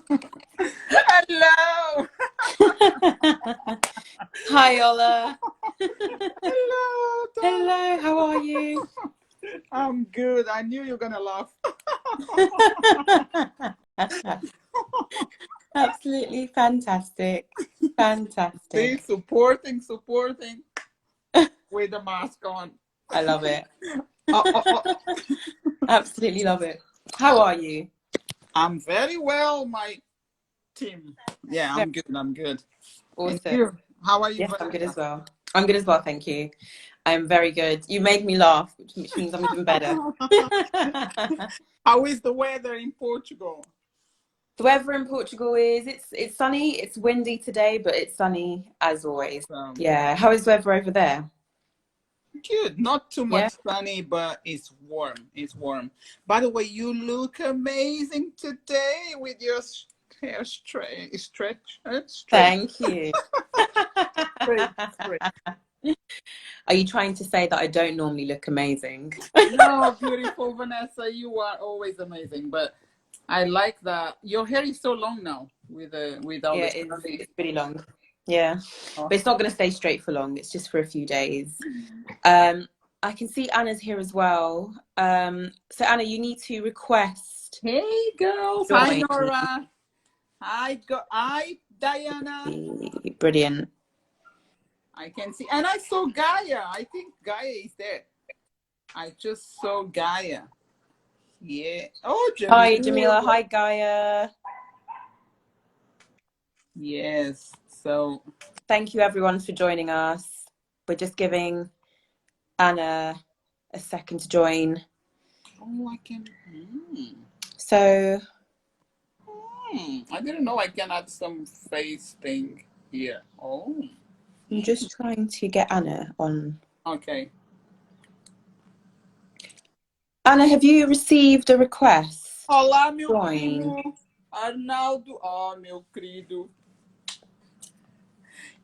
Hello. Hi, Ola. Hello, Tom. Hello, how are you? I'm good. I knew you were gonna laugh. Absolutely fantastic. See, Fantastic. supporting with the mask on. I love it. Oh. Absolutely love it. How are you? I'm very well, my team. Yeah, Very I'm good. I'm good. And awesome. you? How are you, Yes, I'm good Vanessa? as well. I'm good as well, thank you. I'm very good. You made me laugh, which means I'm even better. How is the weather in Portugal? The weather in Portugal is it's sunny, it's windy today, but it's sunny as always. Awesome. Yeah. How is the weather over there? Good. Not too Yeah. much sunny, but it's warm. It's warm. By the way, you look amazing today with your hair straight. Thank you. Straight, straight. Are you trying to say that I don't normally look amazing? No, beautiful Vanessa, you are always amazing. But I like that your hair is so long now with all Yeah, the curly. it's pretty long. Yeah. But it's not going to stay straight for long. It's just for a few days. I can see Anna's here as well. So Anna, you need to request Hey girls, hi join. Nora. Hi Diana. Brilliant. I can see, and I saw Gaia. I think Gaia is there. I just saw Gaia. Yeah. Oh, Hi, Jamila. Jamila. Hi, Gaia. Yes. So Thank you, everyone, for joining us. We're just giving Anna a second to join. oh, I can. So I didn't know I can add some face thing here. Oh. I'm just trying to get Anna on. Okay. Anna, have you received a request? Olá, meu Join. primo Arnaldo. Oh, meu querido.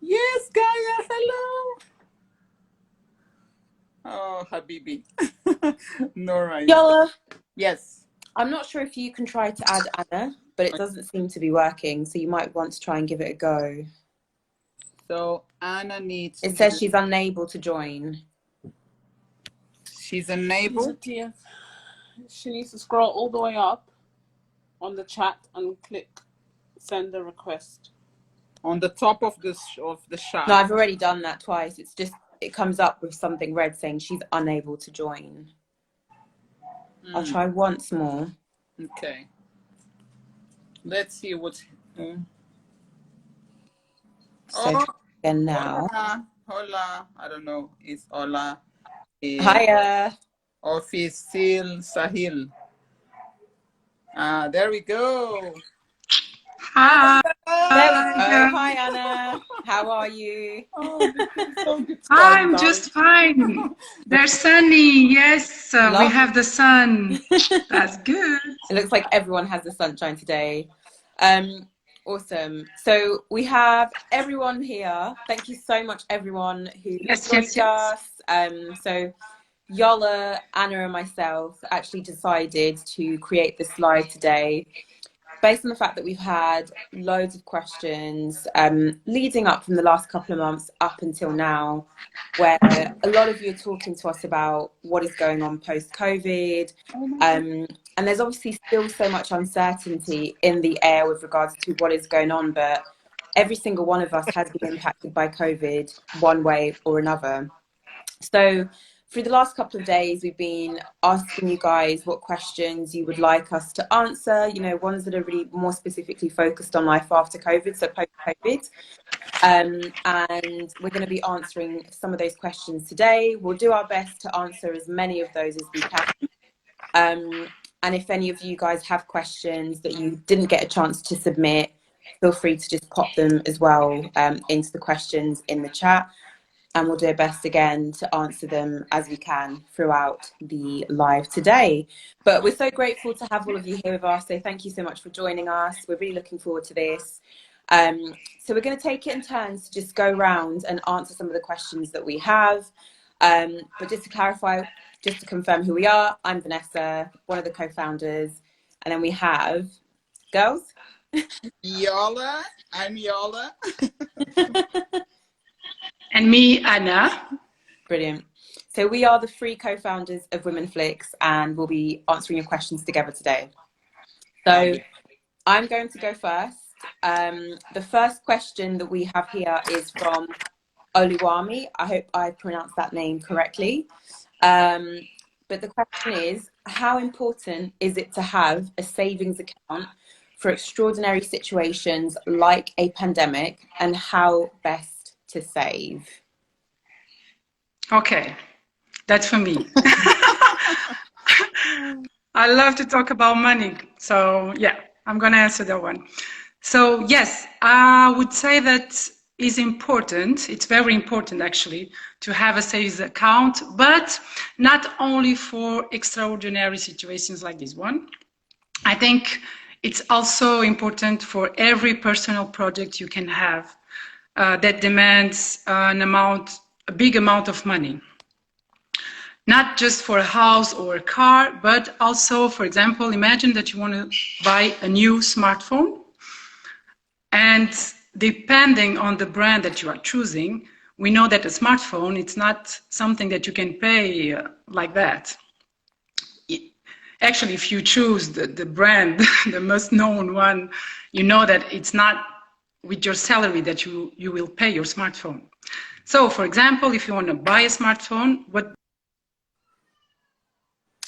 Yes, Gaia. Hello. Oh, Habibi. Nora. Yola, Yes. I'm not sure if you can try to add Anna, but it doesn't seem to be working, so you might want to try and give it a go. So Anna needs It says she's unable to join. She's unable. She needs to scroll all the way up on the chat and click send a request. On the top of the chat. No, I've already done that twice. It's just, it comes up with something red saying she's unable to join. I'll try once more. Okay. Let's see what's. So again now. Hola. I don't know. It's hola. Hiya. Oficil Sahil. There we go. Hi. There we go. Hi, Anna. How are you? Oh, this is so good. I'm just fine. They're sunny. Yes, we have the sun. That's good. It looks like everyone has the sunshine today. Awesome. So we have everyone here. Thank you so much, everyone who joined us. So Yola, Anna, and myself actually decided to create this live today based on the fact that we've had loads of questions leading up from the last couple of months up until now, where a lot of you are talking to us about what is going on post-COVID. And there's obviously still so much uncertainty in the air with regards to what is going on, but every single one of us has been impacted by COVID one way or another. So through the last couple of days, we've been asking you guys what questions you would like us to answer, you know, ones that are really more specifically focused on life after COVID, so post-COVID. And we're going to be answering some of those questions today. We'll do our best to answer as many of those as we can. And if any of you guys have questions that you didn't get a chance to submit, feel free to just pop them as well into the questions in the chat. And we'll do our best again to answer them as we can throughout the live today. But we're so grateful to have all of you here with us. So thank you so much for joining us. We're really looking forward to this. So we're going to take it in turns to just go around and answer some of the questions that we have. But just to clarify, just to confirm who we are, I'm Vanessa, one of the co-founders. And then we have girls. Yola. I'm Yola. And me, Anna. Brilliant. So we are the 3 co-founders of Women Flix, and we'll be answering your questions together today. So I'm going to go first. The first question that we have here is from Oluwami. I hope I pronounced that name correctly. But the question is, how important is it to have a savings account for extraordinary situations like a pandemic, and how best to save? Okay, that's for me. I love to talk about money. So yeah, I'm going to answer that one. So yes, I would say that is important. It's very important actually to have a savings account, but not only for extraordinary situations like this one. I think it's also important for every personal project you can have that demands a big amount of money. Not just for a house or a car, but also, for example, imagine that you want to buy a new smartphone. And depending on the brand that you are choosing, we know that a smartphone, it's not something that you can pay like that. Actually, if you choose the brand, the most known one, you know that it's not with your salary that you will pay your smartphone. So, for example, if you want to buy a smartphone,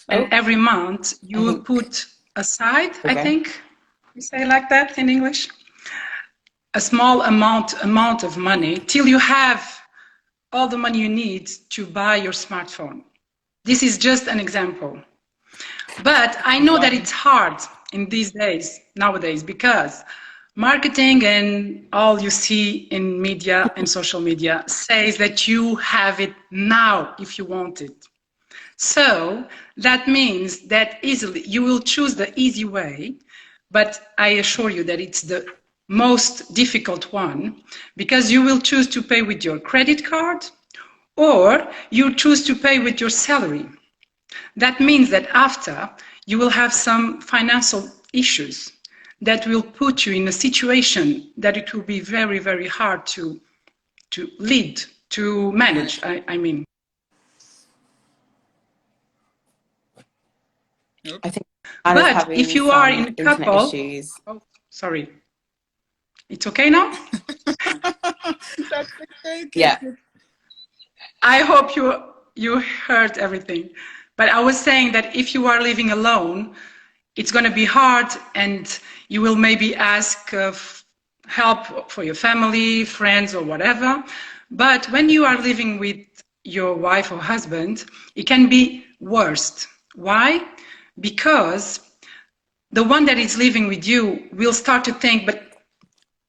and every month you will put aside, I think you say like that in English, a small amount of money till you have all the money you need to buy your smartphone. This is just an example. But I know that it's hard in these days, nowadays, because marketing and all you see in media and social media says that you have it now if you want it. So that means that you will choose the easy way, but I assure you that it's the most difficult one, because you will choose to pay with your credit card or you choose to pay with your salary. That means that after you will have some financial issues that will put you in a situation that it will be very, very hard to lead, to manage, I mean. I think but if you are in a couple, issues. Oh, sorry. It's okay now? That's okay. Yeah. I hope you heard everything. But I was saying that if you are living alone, it's going to be hard, and you will maybe ask help for your family, friends, or whatever. But when you are living with your wife or husband, it can be worse. Why? Because the one that is living with you will start to think, but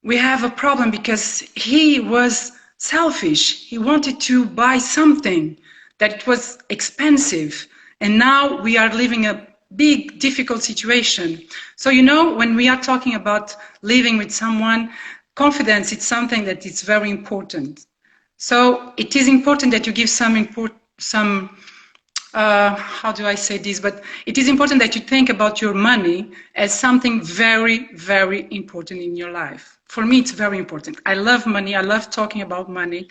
we have a problem because he was selfish. He wanted to buy something that was expensive. And now we are living a big, difficult situation. So, you know, when we are talking about living with someone, confidence is something that is very important. So it is important that you give how do I say this? But it is important that you think about your money as something very, very important in your life. For me, it's very important. I love money. I love talking about money.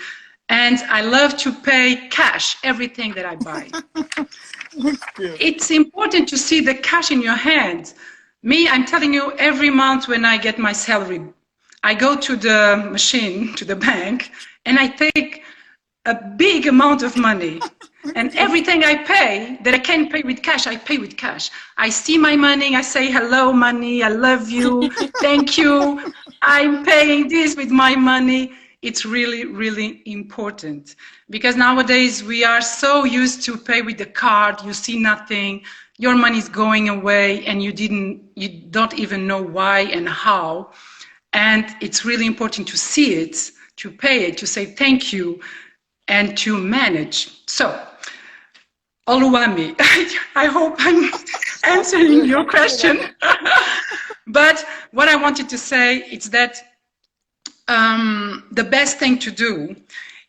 And I love to pay cash, everything that I buy. It's important to see the cash in your hands. Me, I'm telling you, every month when I get my salary, I go to the machine, to the bank, and I take a big amount of money. And everything I pay that I can't pay with cash, I pay with cash. I see my money, I say, hello, money, I love you, thank you. I'm paying this with my money. It's really, really important. Because nowadays we are so used to pay with the card, you see nothing, your money is going away, and you don't even know why and how. And it's really important to see it, to pay it, to say thank you, and to manage. So, Oluwami, I hope I'm answering your question. But what I wanted to say is that the best thing to do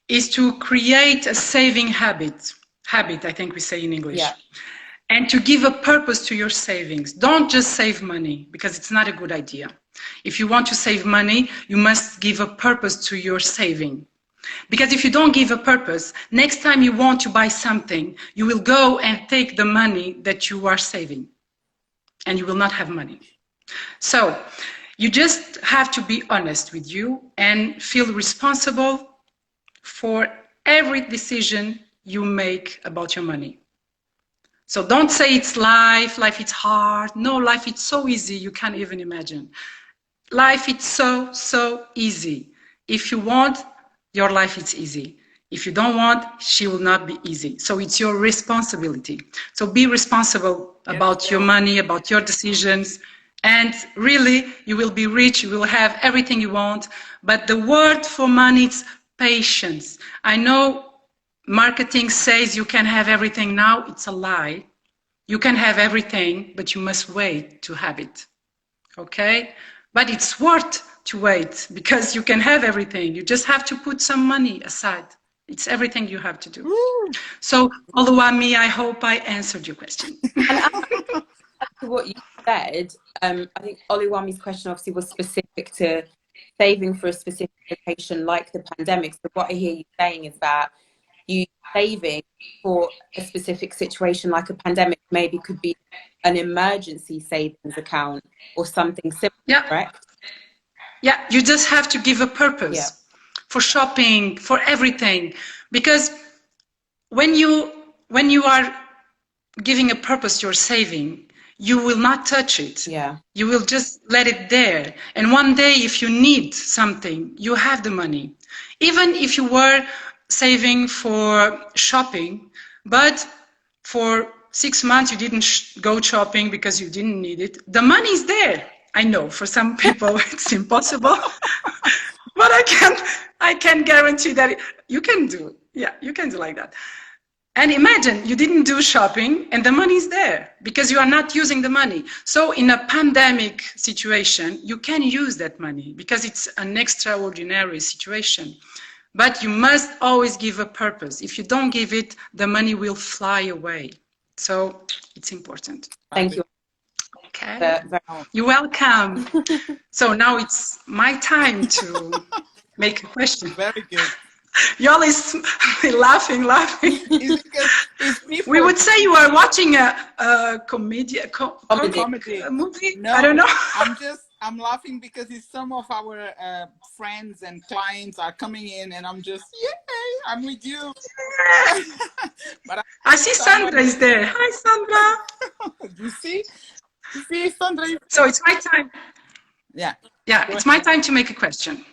is to create a saving habit, I think we say in English, and to give a purpose to your savings. Don't just save money, because it's not a good idea. If you want to save money, you must give a purpose to your saving. Because if you don't give a purpose, next time you want to buy something, you will go and take the money that you are saving, and you will not have money. So you just have to be honest with you and feel responsible for every decision you make about your money. So don't say it's life it's hard. No, life it's so easy, you can't even imagine. Life it's so easy. If you want, your life is easy. If you don't want, she will not be easy. So it's your responsibility. So be responsible about your money, about your decisions, and really you will be rich, you will have everything you want. But the word for money is patience. I know marketing says you can have everything now. It's a lie. You can have everything, but you must wait to have it. Okay? But it's worth to wait because you can have everything. You just have to put some money aside. It's everything you have to do. Woo. So, Oluwami, I hope I answered your question. And to what you said, I think Oluwami's question obviously was specific to saving for a specific location like the pandemic. So what I hear you saying is that you saving for a specific situation like a pandemic maybe could be an emergency savings account or something similar, correct? Yeah, you just have to give a purpose for shopping, for everything. Because when you are giving a purpose to your saving, you will not touch it. Yeah. You will just let it there. And one day, if you need something, you have the money. Even if you were saving for shopping, but for 6 months you didn't go shopping because you didn't need it, the money is there. I know for some people it's impossible, but I can guarantee that you can do. Yeah, you can do like that. And imagine you didn't do shopping and the money is there because you are not using the money. So in a pandemic situation, you can use that money because it's an extraordinary situation. But you must always give a purpose. If you don't give it, the money will fly away. So it's important. Thank you. Okay. You're welcome. So now it's my time to make a question. Very good. Y'all is laughing. We would say you are watching a comedy movie. No, I don't know. I'm laughing because it's some of our friends and clients are coming in, and I'm just, yay, I'm with you. But I see Sandra is there. Hi, Sandra. You see, Sandra. So it's my time. Yeah. It's my time to make a question.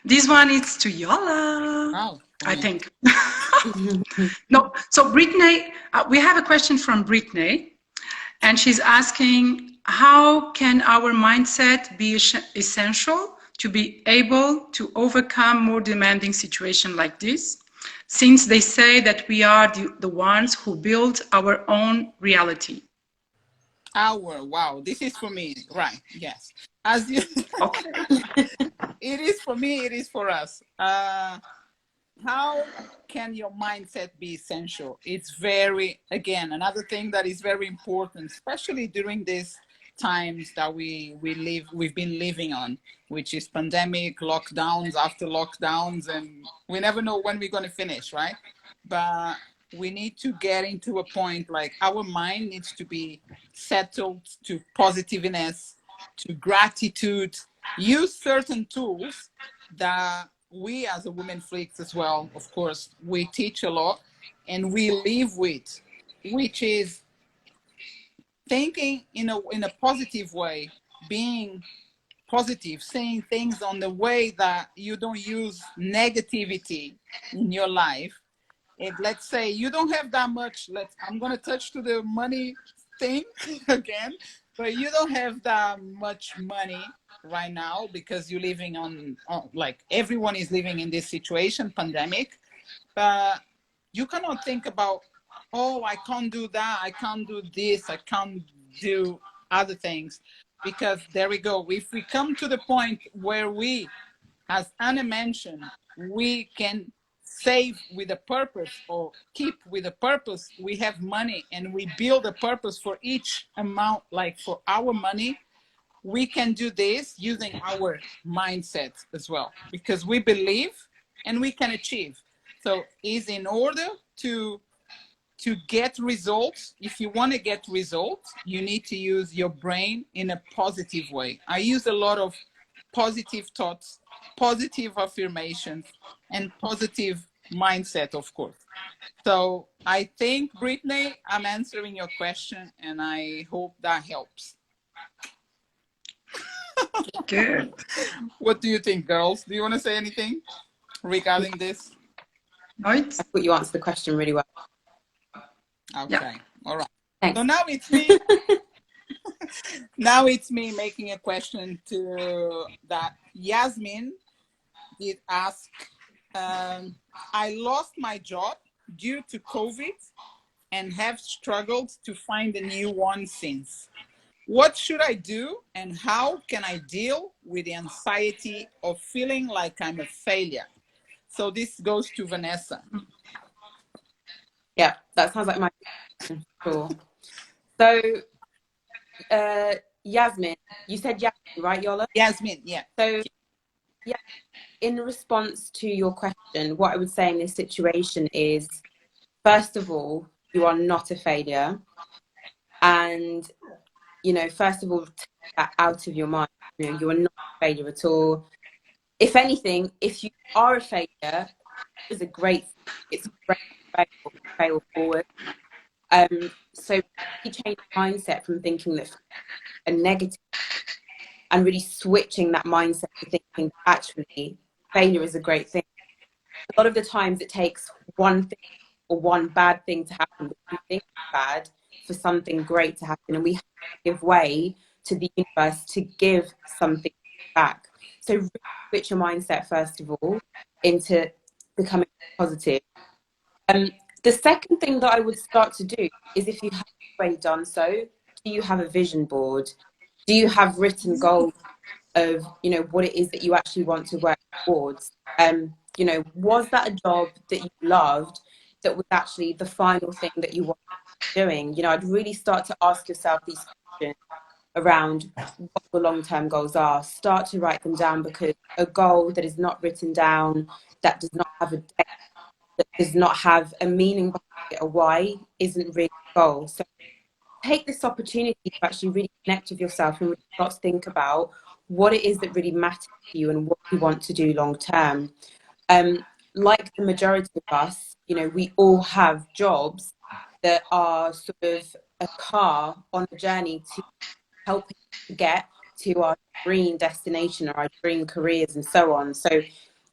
This one is to Yola, I think. No, so Brittany, we have a question from Brittany, and she's asking, how can our mindset be essential to be able to overcome more demanding situations like this, since they say that we are the ones who build our own reality? Wow, this is for me, right? Yes. As you, okay. It is for me, it is for us. How can your mindset be essential? It's very, again, another thing that is very important, especially during these times that we've been living on, which is pandemic, lockdowns after lockdowns, and we never know when we're going to finish, right? But we need to get into a point like our mind needs to be settled to positiveness, to gratitude, use certain tools that we as a Women Flix as well, of course, we teach a lot and we live with, which is thinking in a positive way, being positive, saying things on the way that you don't use negativity in your life. And let's say you don't have that much, I'm going to touch to the money thing again, but you don't have that much money right now because you're living on like everyone is living in this situation, pandemic, but you cannot think about, oh, I can't do that, I can't do this, I can't do other things, because there we go. If we come to the point where we, as Anna mentioned, we can save with a purpose or keep with a purpose, we have money and we build a purpose for each amount, like for our money, we can do this using our mindset as well, because we believe and we can achieve. So is in order to get results, if you want to get results, you need to use your brain in a positive way. I use a lot of positive thoughts, positive affirmations, and positive mindset, of course. So I think, Brittany, I'm answering your question, and I hope that helps. Good. What do you think, girls? Do you want to say anything regarding this? Right? I thought you answered the question really well. Okay, yeah. All right. Thanks. So now it's me. Now it's me making a question to that Yasmin did ask. I lost my job due to COVID and have struggled to find a new one since. What should I do, and how can I deal with the anxiety of feeling like I'm a failure? So this goes to Vanessa. Yeah, that sounds like my question. Sure. So, Yasmin, you said Yasmin, right, Yola? Yasmin, yeah. So, yeah, in response to your question, what I would say in this situation is, first of all, you are not a failure. And, you know, first of all, take that out of your mind. You know, you are not a failure at all. If anything, if you are a failure, it's a great way to fail forward. So you change mindset from thinking that a negative and really switching that mindset to thinking actually failure is a great thing. A lot of the times it takes one thing or one bad thing to happen, but we think it's bad for something great to happen, and we have to give way to the universe to give something back. So really switch your mindset first of all into becoming positive. The second thing that I would start to do is, if you have already done so, do you have a vision board? Do you have written goals of, you know, what it is that you actually want to work towards? You know, was that a job that you loved that was actually the final thing that you were doing? You know, I'd really start to ask yourself these questions around what the long-term goals are. Start to write them down, because a goal that is not written down, that does not have a date, that does not have a meaning behind it, a why, isn't really a goal. So take this opportunity to actually really connect with yourself and really start to think about what it is that really matters to you and what you want to do long term. Like the majority of us, you know, we all have jobs that are sort of a car on a journey to help us to get to our dream destination or our dream careers and so on. So if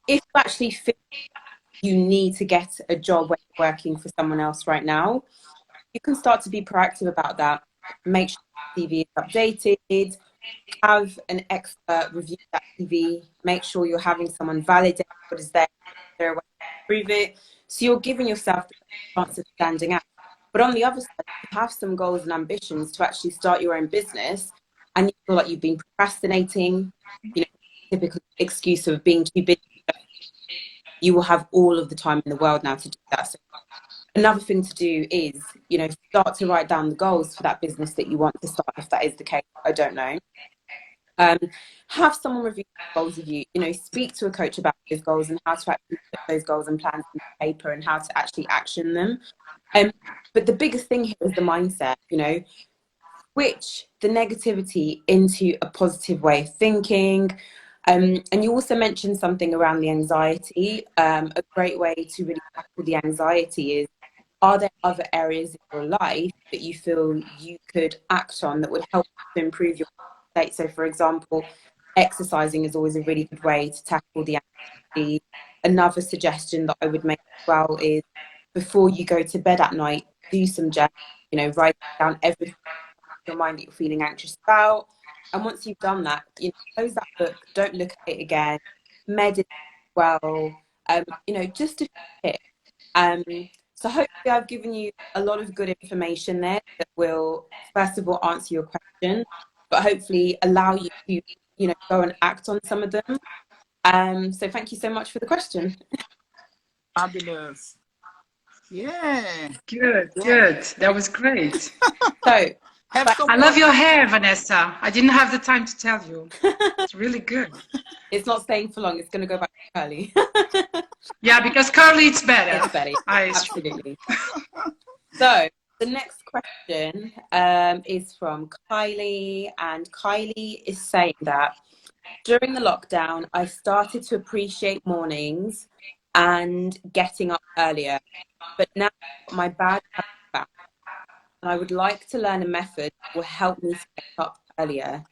you actually feel you need to get a job where you're working for someone else right now, you can start to be proactive about that. Make sure the CV is updated, have an expert review that CV, make sure you're having someone validate what is there, way to improve it. So you're giving yourself the chance of standing out. But on the other side, you have some goals and ambitions to actually start your own business, and you feel like you've been procrastinating, you know, typical excuse of being too busy. You will have all of the time in the world now to do that. So another thing to do is, you know, start to write down the goals for that business that you want to start, if that is the case. I don't know. Have someone review the goals with you. You know, speak to a coach about those goals and how to actually put those goals and plans on paper and how to actually action them. But the biggest thing here is the mindset. You know, switch the negativity into a positive way of thinking. And you also mentioned something around the anxiety. A great way to really tackle the anxiety is, are there other areas in your life that you feel you could act on that would help to improve your state? So, for example, exercising is always a really good way to tackle the anxiety. Another suggestion that I would make as well is, before you go to bed at night, do some journaling. You know, write down everything in your mind that you're feeling anxious about. And once you've done that, you know, close that book, don't look at it again, meditate well, you know, just to hit. So hopefully I've given you a lot of good information there that will, first of all, answer your question, but hopefully allow you to, you know, go and act on some of them. So thank you so much for the question. Fabulous. Yeah. Good. That was great. So Have some I love water. your hair, Vanessa. I didn't have the time to tell you. It's really good. It's not staying for long. It's going to go back to curly. Yeah, because curly it's better. It's better. It's Absolutely. So the next question is from Kylie, and Kylie is saying that during the lockdown, I started to appreciate mornings and getting up earlier, but now I've got my bad habits back, and I would like to learn a method that will help me to get up earlier.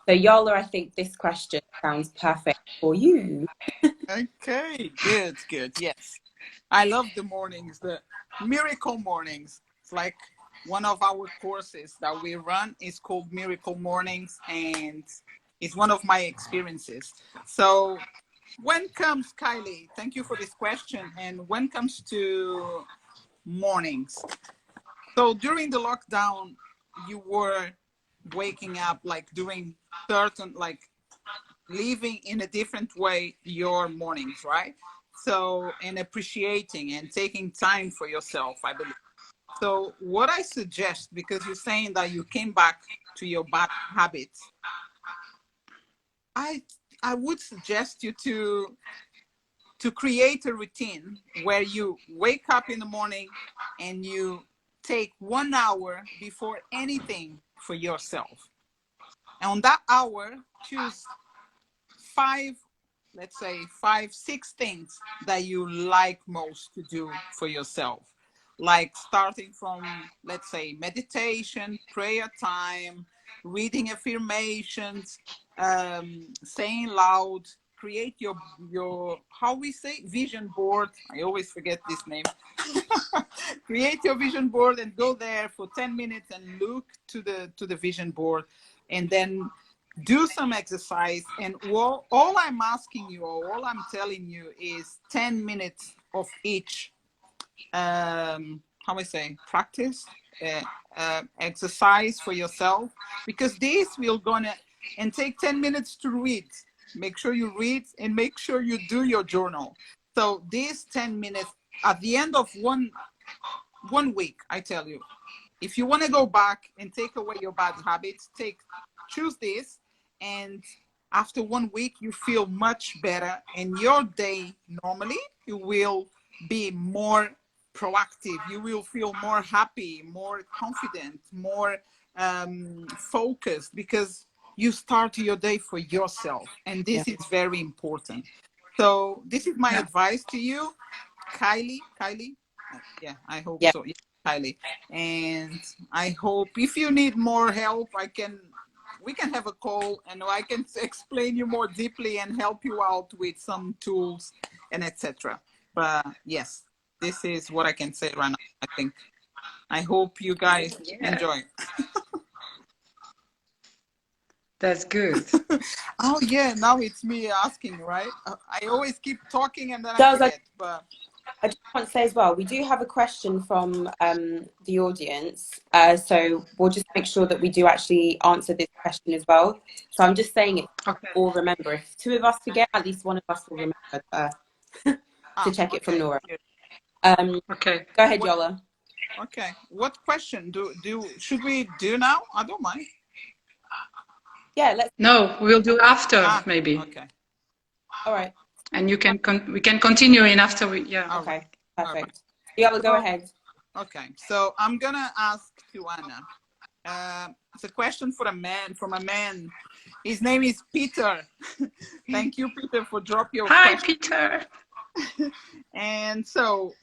So Yola, I think this question sounds perfect for you. Okay, good, good. Yes, I love the mornings, the miracle mornings. It's like one of our courses that we run is called Miracle Mornings, and it's one of my experiences. So when comes, Kylie, thank you for this question. And when comes to mornings, so during the lockdown, you were waking up, like doing certain, like living in a different way your mornings, right? So, and appreciating and taking time for yourself, I believe. So what I suggest, because you're saying that you came back to your bad habits, I I would suggest you to create a routine where you wake up in the morning and you take 1 hour before anything for yourself. And on that hour, choose five, let's say 5, 6 things that you like most to do for yourself. Like starting from, let's say, meditation, prayer time, reading affirmations, saying loud, create your how we say vision board. I always forget this name. Create your vision board and go there for 10 minutes and look to the vision board, and then do some exercise. And all I'm asking you, or all I'm telling you, is 10 minutes of each how I say, practice, exercise for yourself, because this will gonna, and take 10 minutes to read. Make sure you read and make sure you do your journal. So these 10 minutes at the end of one week, I tell you, if you want to go back and take away your bad habits, choose this, and after 1 week you feel much better, and your day normally you will be more proactive, you will feel more happy, more confident, more focused, because you start your day for yourself, and this is very important. So this is my advice to you, Kylie. Yeah, I hope so. Yeah, Kylie. And I hope if you need more help, we can have a call and I can explain you more deeply and help you out with some tools and etc. But yes, this is what I can say right now. I think. I hope you guys enjoy. That's good. Oh yeah, now it's me asking, right? I always keep talking and then I forget. But I just want to say as well, we do have a question from the audience, so we'll just make sure that we do actually answer this question as well. So I'm just saying it, or remember, if 2 of us forget, at least 1 of us will remember to check it from Nora. Okay. Go ahead, Yola. Okay. What question should we do now? I don't mind. Yeah, let's. No, we'll do after maybe. Okay. All right. And we can continue in after we. Yeah. Okay. Perfect. Yola, go ahead. Okay. So I'm gonna ask to Anna. It's a question from a man. His name is Peter. Thank you, Peter, for dropping your question. Hi, Peter. And so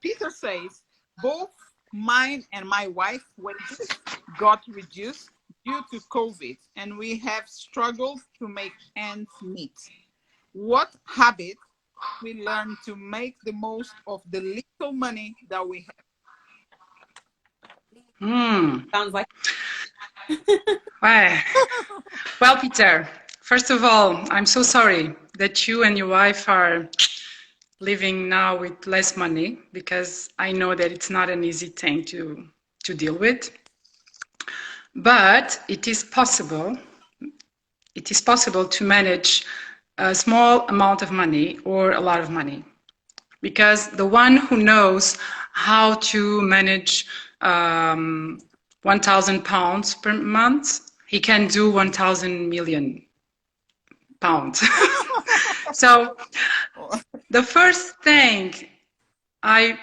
Peter says, both mine and my wife's wages got reduced due to COVID, and we have struggled to make ends meet. What habit we learn to make the most of the little money that we have? Sounds like. Well, Peter, first of all, I'm so sorry that you and your wife are living now with less money, because I know that it's not an easy thing to deal with. But it is possible. It is possible to manage a small amount of money or a lot of money, because the one who knows how to manage £1,000 per month, he can do 1,000 million pounds. So the first thing I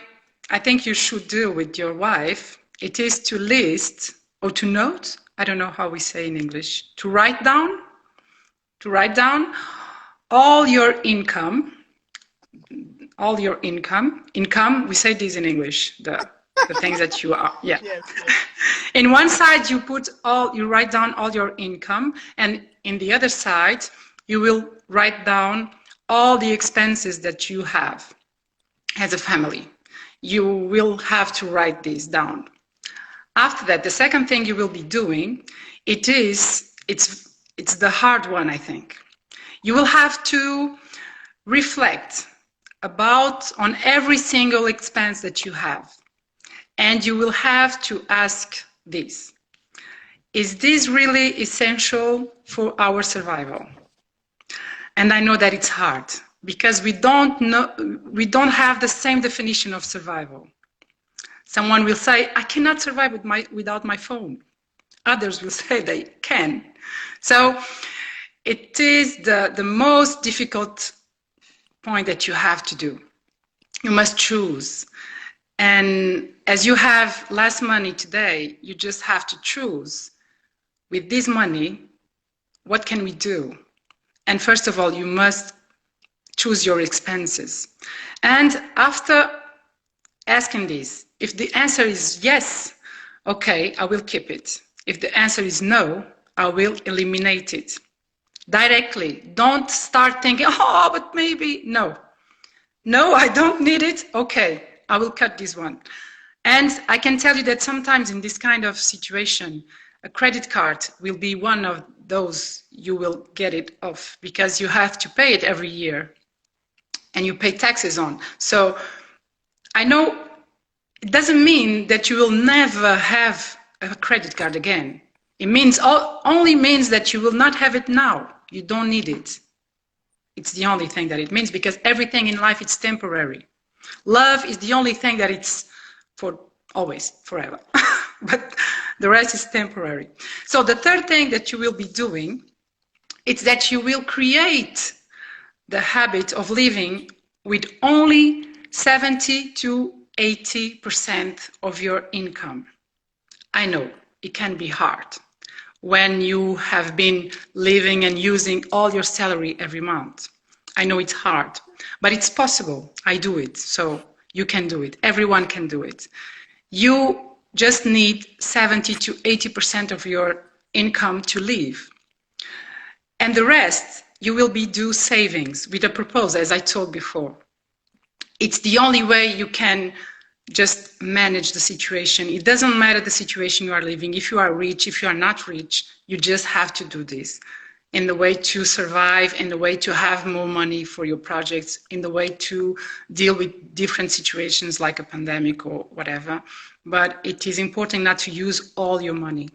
think you should do with your wife, it is to list or to note, I don't know how we say in English, to write down all your income, income, we say this in English, the things that you are, yeah. Yes, In one side, you write down all your income, and in the other side, you will write down all the expenses that you have as a family. You will have to write these down. After that, the second thing you will be doing, it's the hard one, I think. You will have to reflect on every single expense that you have. And you will have to ask this: is this really essential for our survival? And I know that it's hard because we don't have the same definition of survival. Someone will say, I cannot survive without my phone. Others will say they can. So it is the most difficult point that you have to do. You must choose. And as you have less money today, you just have to choose, with this money, what can we do? And first of all, you must choose your expenses. And after asking this, if the answer is yes, okay, I will keep it. If the answer is no, I will eliminate it. Directly. Don't start thinking, oh, but maybe, no. No, I don't need it. Okay, I will cut this one. And I can tell you that sometimes in this kind of situation, a credit card will be one of those you will get it off because you have to pay it every year and you pay taxes on. So I know it doesn't mean that you will never have a credit card again. It only means that you will not have it now. You don't need it. It's the only thing that it means, because everything in life is temporary. Love is the only thing that it's for always, forever. But the rest is temporary. So the third thing that you will be doing is that you will create the habit of living with only 70 to 80% of your income. I know it can be hard when you have been living and using all your salary every month. I know it's hard, but it's possible. I do it, so you can do it. Everyone can do it. You just need 70 to 80% of your income to live. And the rest, you will do savings with a proposal, as I told before. It's the only way you can just manage the situation. It doesn't matter the situation you are living. If you are rich, if you are not rich, you just have to do this in the way to survive, in the way to have more money for your projects, in the way to deal with different situations like a pandemic or whatever. But it is important not to use all your money,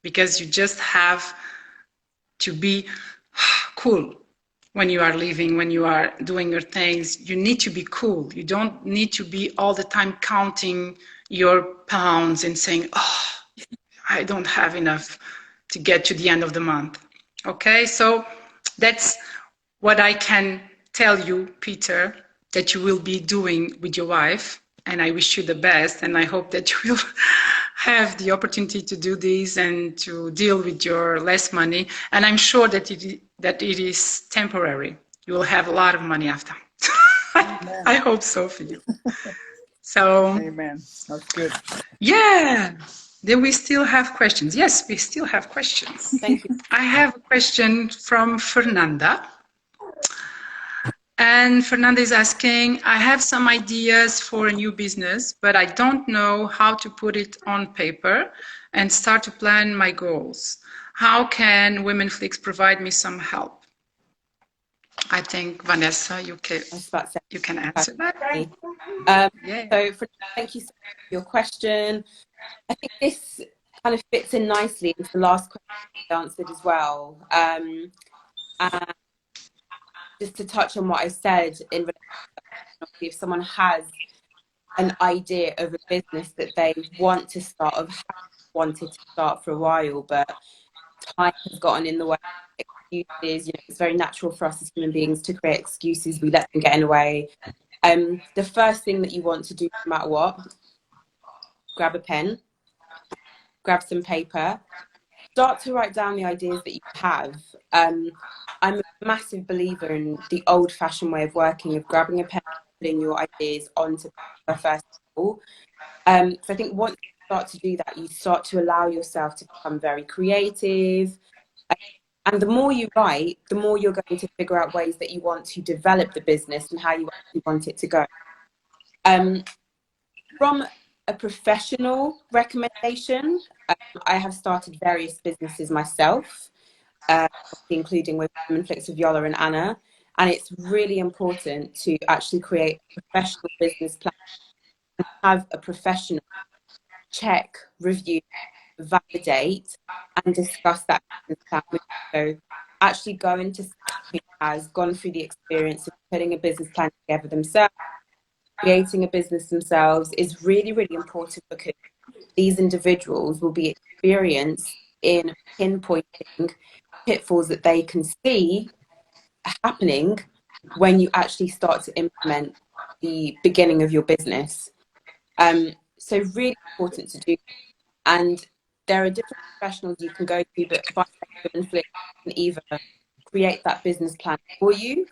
because you just have to be cool when you are living, when you are doing your things. You need to be cool. You don't need to be all the time counting your pounds and saying, oh, I don't have enough to get to the end of the month. Okay, so that's what I can tell you, Peter, that you will be doing with your wife. And I wish you the best. And I hope that you will have the opportunity to do this and to deal with your less money. And I'm sure that it is temporary. You will have a lot of money after. I hope so for you. So, amen. That's good. Yeah. Do we still have questions? Yes, we still have questions. Thank you. I have a question from Fernanda. And Fernanda is asking, I have some ideas for a new business, but I don't know how to put it on paper and start to plan my goals. How can Women Flix provide me some help? I think, Vanessa, you can answer that. So thank you so much for your question. I think this kind of fits in nicely with the last question you answered as well. And just to touch on what I said, if someone has an idea of a business that they want to start, of wanted to start for a while, but time has gotten in the way. Excuses, you know, it's very natural for us as human beings to create excuses. We let them get in the way. The first thing that you want to do, no matter what, grab a pen, grab some paper, start to write down the ideas that you have. I'm a massive believer in the old-fashioned way of working, of grabbing a pen, putting your ideas onto paper first of all. So I think once you start to do that, you start to allow yourself to become very creative. And the more you write, the more you're going to figure out ways that you want to develop the business and how you actually want it to go. From a professional recommendation, I have started various businesses myself, including with Flix with Yola and Anna. And it's really important to actually create a professional business plan and have a professional check, review, validate, and discuss that business plan with you. So actually going to someone who has gone through the experience of putting a business plan together themselves, creating a business themselves is really, really important, because these individuals will be experienced in pinpointing pitfalls that they can see happening when you actually start to implement the beginning of your business. So really important to do. And there are different professionals you can go to, but Flix can either create that business plan for you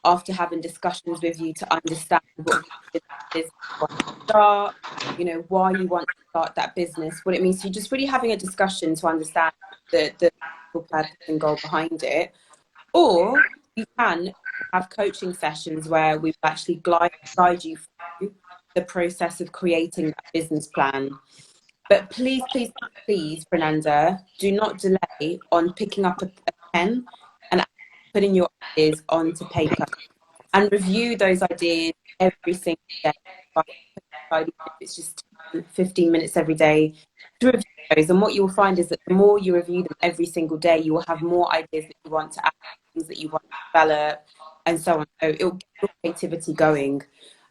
after having discussions with you to understand what your business is, what to start, you know, why you want to start that business, what it means. So you're just really having a discussion to understand the purpose and goal behind it. Or you can have coaching sessions where we will actually guide you through the process of creating that business plan. But please, please, please, Fernanda, do not delay on picking up a pen and putting your ideas onto paper, and review those ideas every single day. It's just 15 minutes every day to review those. And what you'll find is that the more you review them every single day, you will have more ideas that you want to add, things that you want to develop, and so on. So it'll get your creativity going.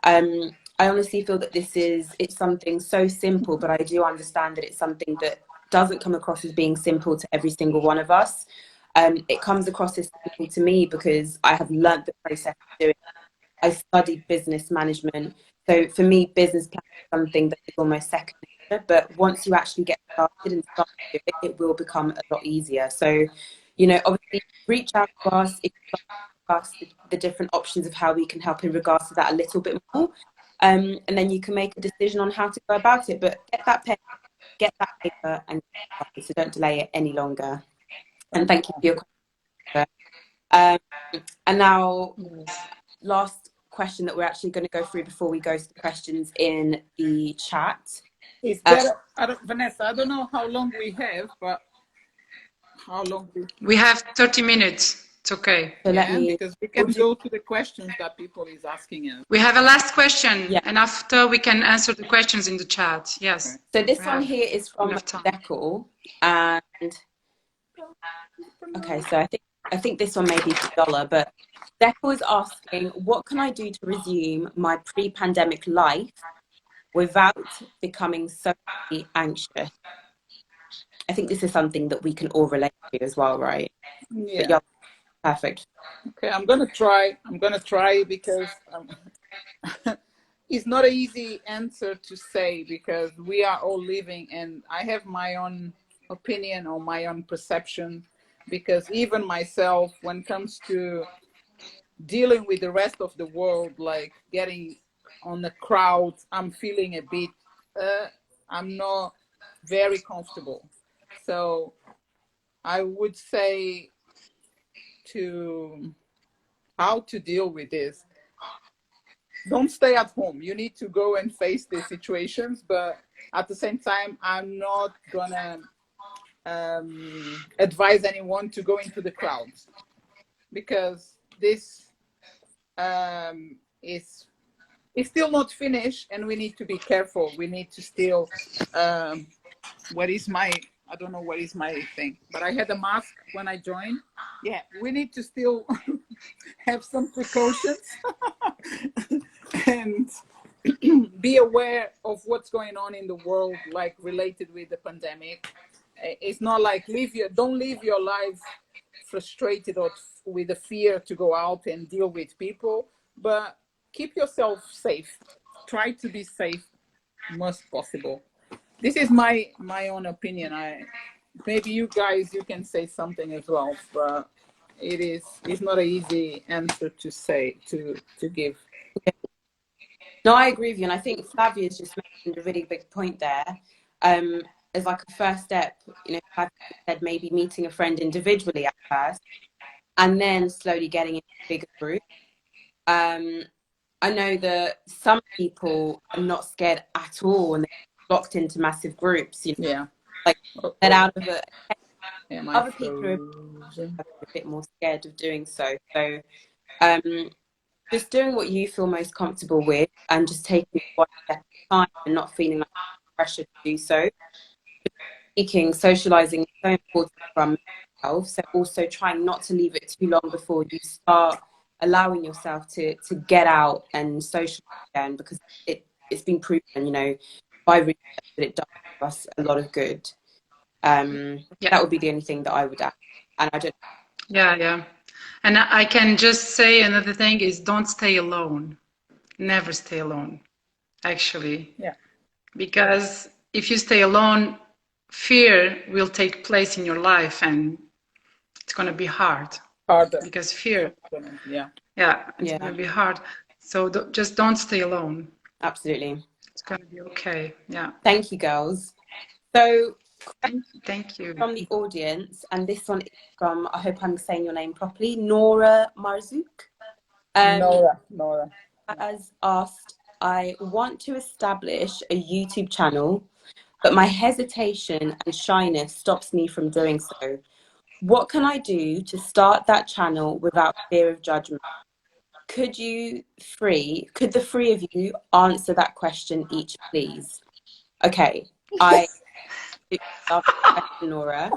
I honestly feel that it's something so simple, but I do understand that it's something that doesn't come across as being simple to every single one of us. It comes across as simple to me because I have learned the process of doing it. I studied business management. So for me, business plan is something that is almost second nature, but once you actually get started and start to do it, it will become a lot easier. So, you know, obviously reach out to us if you discuss the different options of how we can help in regards to that a little bit more. And then you can make a decision on how to go about it. But get that pen, get that paper, and so don't delay it any longer. And thank you for your question. And now, last question that we're actually going to go through before we go to the questions in the chat. Is that, Vanessa, I don't know how long we have, but how long? We have 30 minutes. It's okay. So yeah, because we can go to the questions that people is asking us. We have a last question, yeah. And after we can answer the questions in the chat. Yes. So this one here is from Deckle, and okay, so I think this one may be for Dollar, but Deckle is asking, what can I do to resume my pre-pandemic life without becoming so anxious? I think this is something that we can all relate to as well, right? Yeah. Perfect. Okay, I'm gonna try because it's not an easy answer to say, because we are all living, and I have my own opinion or my own perception, because even myself, when it comes to dealing with the rest of the world, like getting on the crowd, I'm feeling a bit, I'm not very comfortable. So I would say to how to deal with this. Don't stay at home. You need to go and face the situations, but at the same time, I'm not gonna advise anyone to go into the crowds, because this is still not finished, and we need to be careful. We need to still I don't know what is my thing, but I had a mask when I joined. Yeah, we need to still have some precautions. And be aware of what's going on in the world, like related with the pandemic. It's not like don't live your life frustrated or with the fear to go out and deal with people, but keep yourself safe. Try to be safe most possible. This is my own opinion. Maybe you guys, you can say something as well, but it's not an easy answer to say to give. No, I agree with you, and I think Flavia's just mentioned a really big point there. As like a first step, you know, Flavia said maybe meeting a friend individually at first, and then slowly getting into a bigger group. I know that some people are not scared at all, and they're locked into massive groups. You know, Yeah, like let out of it. yeah, Other people are a bit more scared of doing so. So, just doing what you feel most comfortable with, and just taking one step at a time, and not feeling like pressure to do so. Speaking, socializing is so important for our mental health. So also trying not to leave it too long before you start allowing yourself to get out and socialize again, because it's been proven, you know, by research that it does give us a lot of good. That would be the only thing that I would add. And I don't. Yeah. And I can just say another thing is don't stay alone. Never stay alone, actually. Yeah. Because if you stay alone, fear will take place in your life, and it's going to be hard. Harder. Because fear. Yeah. It's going to be hard. So just don't stay alone. Absolutely. It's going to be okay. Yeah. Thank you, girls. So, thank you. From the audience, and this one is from, I hope I'm saying your name properly, Nora Marzouk. Nora has asked, I want to establish a YouTube channel, but my hesitation and shyness stops me from doing so. What can I do to start that channel without fear of judgment? Could the three of you answer that question each, please? Okay, I love that question, Nora.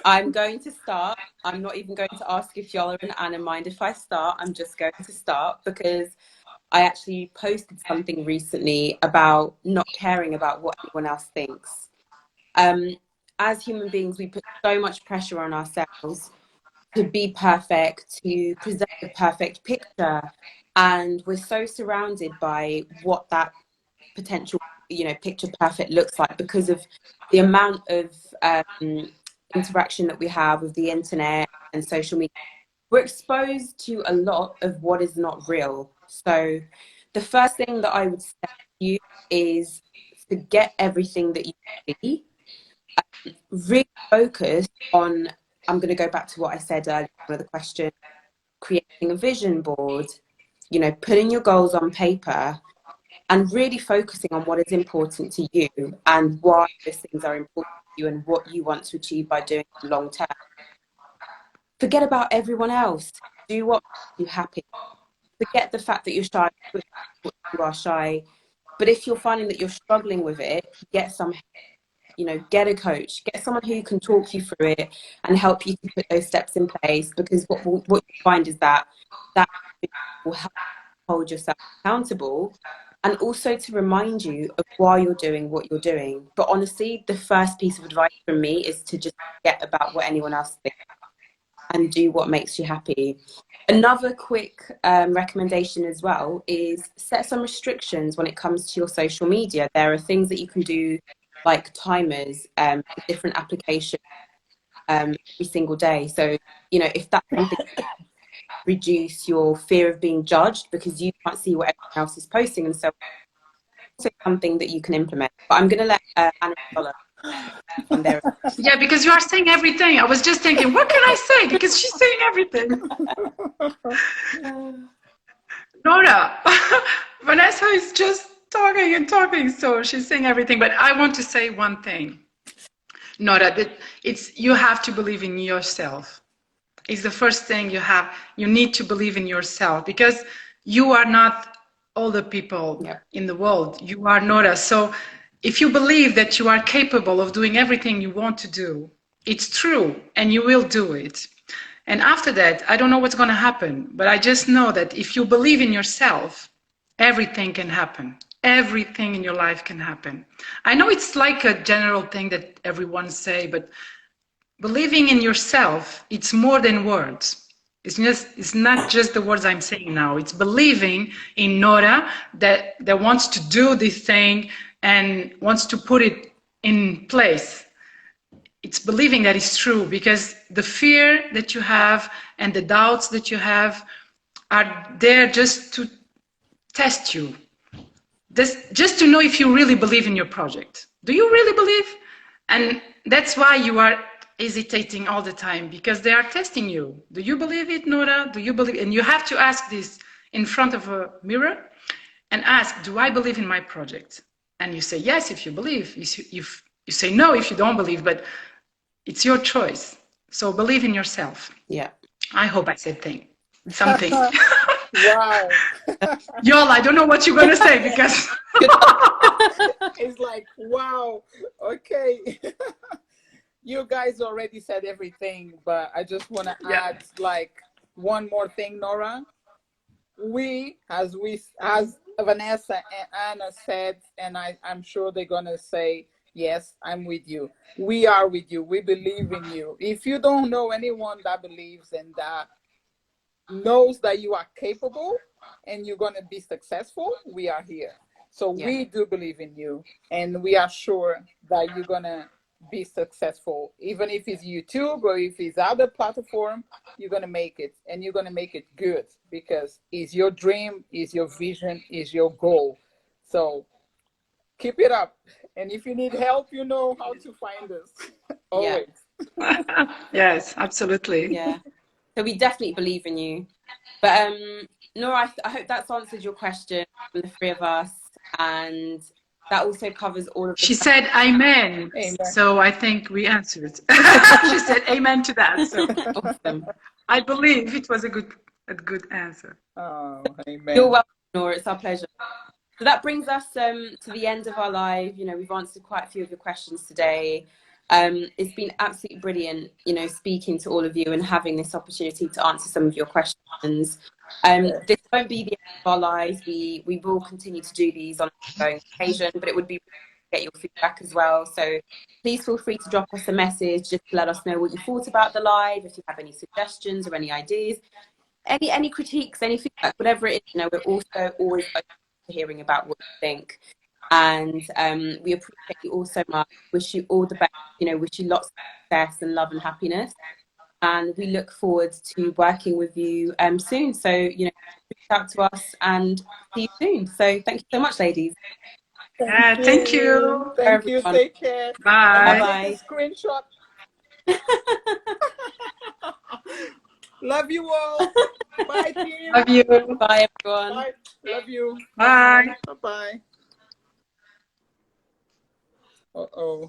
I'm going to start. I'm not even going to ask if y'all are and Anna mind if I start. I'm just going to start because I actually posted something recently about not caring about what anyone else thinks. As human beings, we put so much pressure on ourselves to be perfect, to present the perfect picture, and we're so surrounded by what that potential, you know, picture perfect looks like because of the amount of interaction that we have with the internet and social media. We're exposed to a lot of what is not real. So the first thing that I would say to you is forget everything that you see. Really focus on, I'm going to go back to what I said earlier, one of the questions, creating a vision board, you know, putting your goals on paper and really focusing on what is important to you and why those things are important to you and what you want to achieve by doing it long term. Forget about everyone else. Do what makes you happy. Forget the fact that you're shy. You are shy. But if you're finding that you're struggling with it, get some, you know, get a coach, get someone who can talk you through it and help you to put those steps in place. Because what you find is that will help hold yourself accountable and also to remind you of why you're doing what you're doing. But honestly, the first piece of advice from me is to just forget about what anyone else thinks and do what makes you happy. Another quick recommendation as well is set some restrictions when it comes to your social media. There are things that you can do like timers, different applications every single day. So, you know, if that's something reduce your fear of being judged because you can't see what everyone else is posting, and so it's something that you can implement. But I'm going to let Anna follow on there. Yeah, because you are saying everything. I was just thinking, what can I say? Because she's saying everything. Nora, Vanessa is just talking and talking, so she's saying everything. But I want to say one thing, Nora, that you have to believe in yourself. It's the first thing you need to believe in yourself, because you are not all the people in the world. You are Nora. So if you believe that you are capable of doing everything you want to do, it's true, and you will do it. And after that, I don't know what's going to happen, but I just know that if you believe in yourself everything can happen. Everything in your life can happen. I know it's like a general thing that everyone say, but believing in yourself, it's more than words. It's not just the words I'm saying now. It's believing in Nora that wants to do this thing and wants to put it in place. It's believing that it's true, because the fear that you have and the doubts that you have are there just to test you. Just to know if you really believe in your project. Do you really believe? And that's why you are hesitating all the time, because they are testing you. Do you believe it, Nora? Do you believe? And you have to ask this in front of a mirror and ask, do I believe in my project? And you say yes if you believe. You say no if you don't believe, but it's your choice. So believe in yourself. Yeah. I hope I said something. Wow. Y'all, I don't know what you're going to say, because It's like, wow. Okay. You guys already said everything, but I just want to add like one more thing, Nora. As Vanessa and Anna said, and I'm sure they're going to say, yes, I'm with you. We are with you. We believe in you. If you don't know anyone that believes and that knows that you are capable and you're going to be successful, we are here. So we do believe in you, and we are sure that you're going to be successful. Even if it's YouTube or if it's other platform, you're going to make it, and you're going to make it good, because it's your dream, it's your vision, it's your goal. So keep it up. And if you need help, you know how to find us. Always. Yes, absolutely. Yeah. So we definitely believe in you. But Nora, I hope that's answered your question from the three of us, and that also covers all of the She said amen. So I think we answered. She said amen to that. So awesome. I believe it was a good answer. Oh, amen. You're welcome, Nora. It's our pleasure. So that brings us to the end of our live. You know, we've answered quite a few of your questions today. It's been absolutely brilliant, you know, speaking to all of you and having this opportunity to answer some of your questions. This won't be the end of our lives. We will continue to do these on an ongoing occasion, but it would be get your feedback as well. So please feel free to drop us a message just to let us know what you thought about the live, if you have any suggestions or any ideas, any critiques, any feedback, whatever it is. You know, we're also always open to hearing about what you think. And we appreciate you all so much. Wish you all the best, you know, wish you lots of success and love and happiness. And we look forward to working with you soon. So, you know, reach out to us and see you soon. So thank you so much, ladies. Thank you. Thank you. Take care. Bye. Bye. Screenshot. Love you all. Bye, team. Love you. Bye, everyone. Bye. Love you. Bye. Bye-bye. Uh-oh.